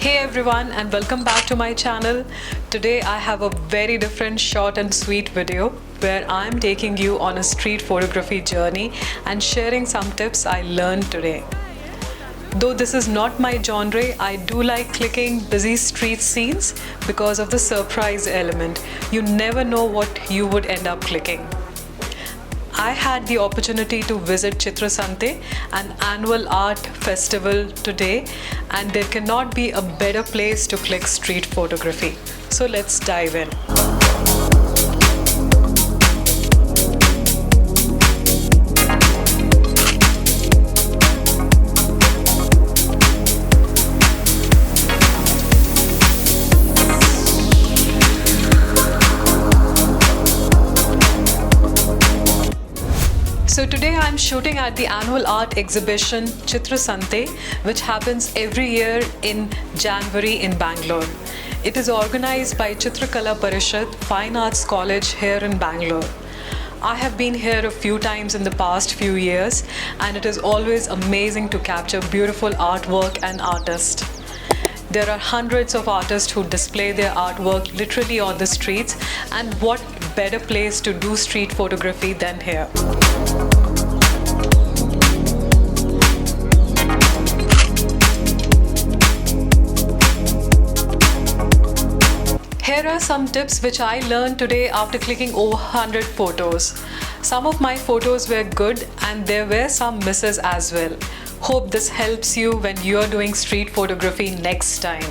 Hey everyone, and welcome back to my channel. Today I have a very different short and sweet video where I'm taking you on a street photography journey and sharing some tips I learned today. Though this is not my genre, I do like clicking busy street scenes because of the surprise element. You never know what you would end up clicking. I had the opportunity to visit Chitra Sante, an annual art festival today, and there cannot be a better place to click street photography. So let's dive in. So today I'm shooting at the annual art exhibition Chitra Sante, which happens every year in January in Bangalore. It is organized by Chitra Parishath Fine Arts College here in Bangalore. I have been here a few times in the past few years, and it is always amazing to capture beautiful artwork and artists. There are hundreds of artists who display their artwork literally on the streets, and what better place to do street photography than here? Here are some tips which I learned today after clicking over 100 photos. Some of my photos were good and there were some misses as well. Hope this helps you when you are doing street photography next time.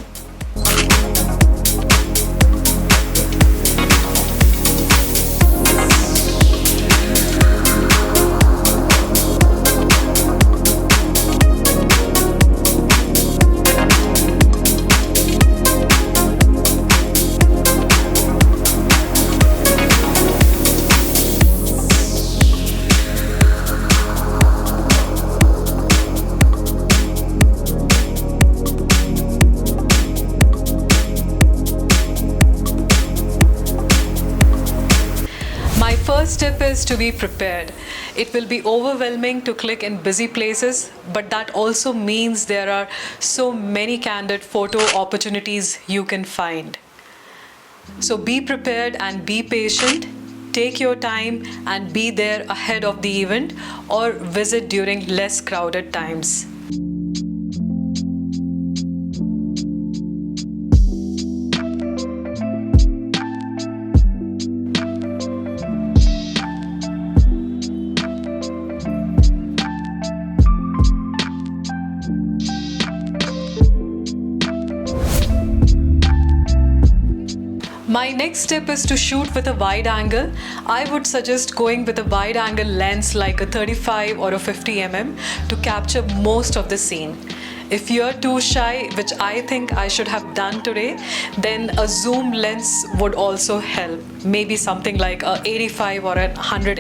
My first tip is to be prepared. It will be overwhelming to click in busy places, but that also means there are so many candid photo opportunities you can find. So be prepared and be patient. Take your time and be there ahead of the event or visit during less crowded times. My next tip is to shoot with a wide angle. I would suggest going with a wide angle lens like a 35 or a 50 to capture most of the scene. If you're too shy, which I think I should have done today, then a zoom lens would also help. Maybe something like a 85 or a 100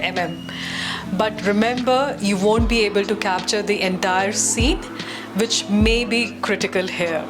But remember, you won't be able to capture the entire scene, which may be critical here.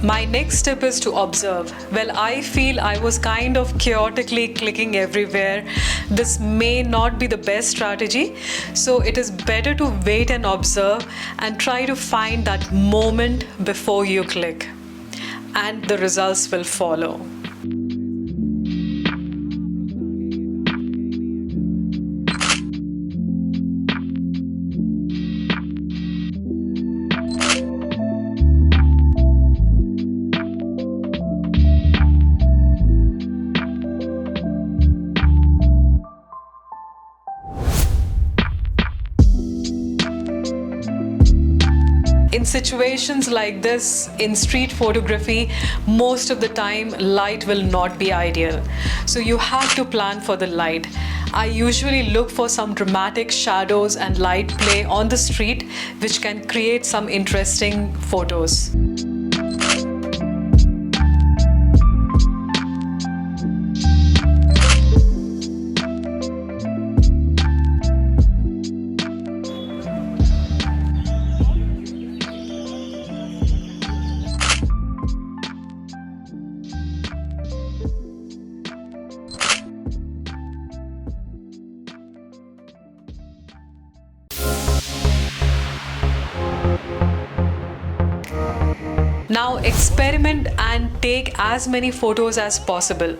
My next tip is to observe. Well, I feel I was kind of chaotically clicking everywhere. This may not be the best strategy, so it is better to wait and observe and try to find that moment before you click, and the results will follow. In situations like this, in street photography, most of the time light will not be ideal. So you have to plan for the light. I usually look for some dramatic shadows and light play on the street, which can create some interesting photos. Now experiment and take as many photos as possible,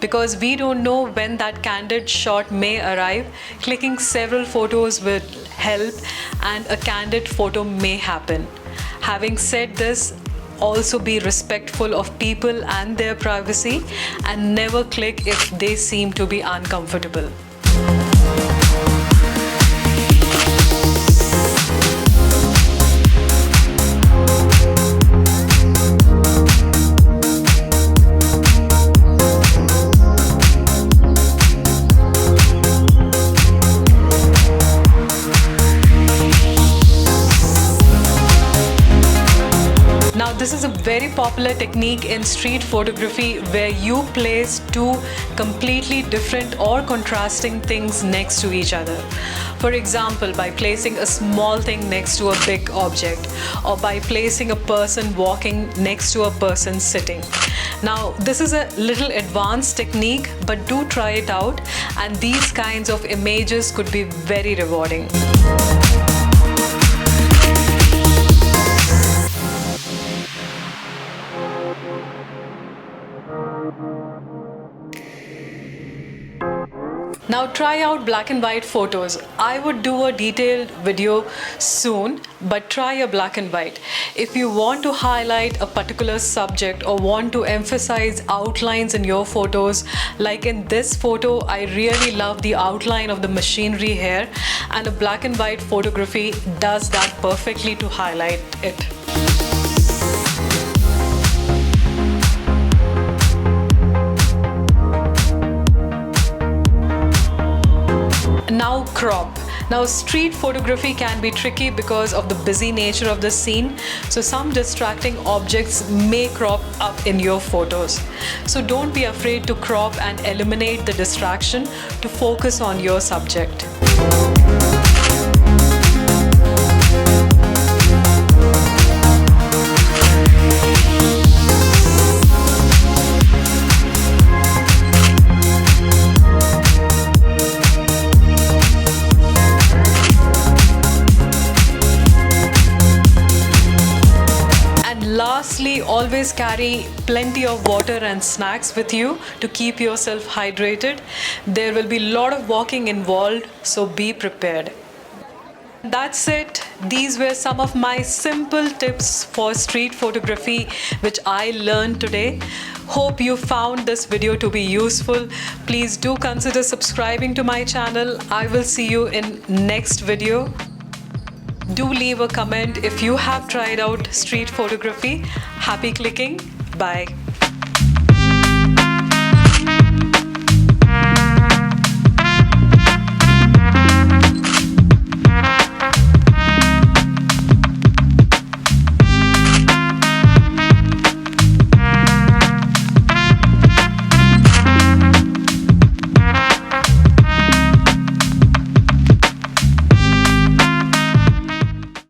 because we don't know when that candid shot may arrive. Clicking several photos will help and a candid photo may happen. Having said this, also be respectful of people and their privacy and never click if they seem to be uncomfortable. This is a very popular technique in street photography where you place two completely different or contrasting things next to each other. For example, by placing a small thing next to a big object, or by placing a person walking next to a person sitting. Now, this is a little advanced technique, but do try it out, and these kinds of images could be very rewarding. Now try out black and white photos. I would do a detailed video soon, but try a black and white. If you want to highlight a particular subject or want to emphasize outlines in your photos, like in this photo, I really love the outline of the machinery here, and a black and white photography does that perfectly to highlight it. Now crop. Now street photography can be tricky because of the busy nature of the scene, so some distracting objects may crop up in your photos. So don't be afraid to crop and eliminate the distraction to focus on your subject. Lastly, always carry plenty of water and snacks with you to keep yourself hydrated. There will be a lot of walking involved, so be prepared. That's it. These were some of my simple tips for street photography which I learned today. Hope you found this video to be useful. Please do consider subscribing to my channel. I will see you in next video. Do leave a comment if you have tried out street photography. Happy clicking. Bye.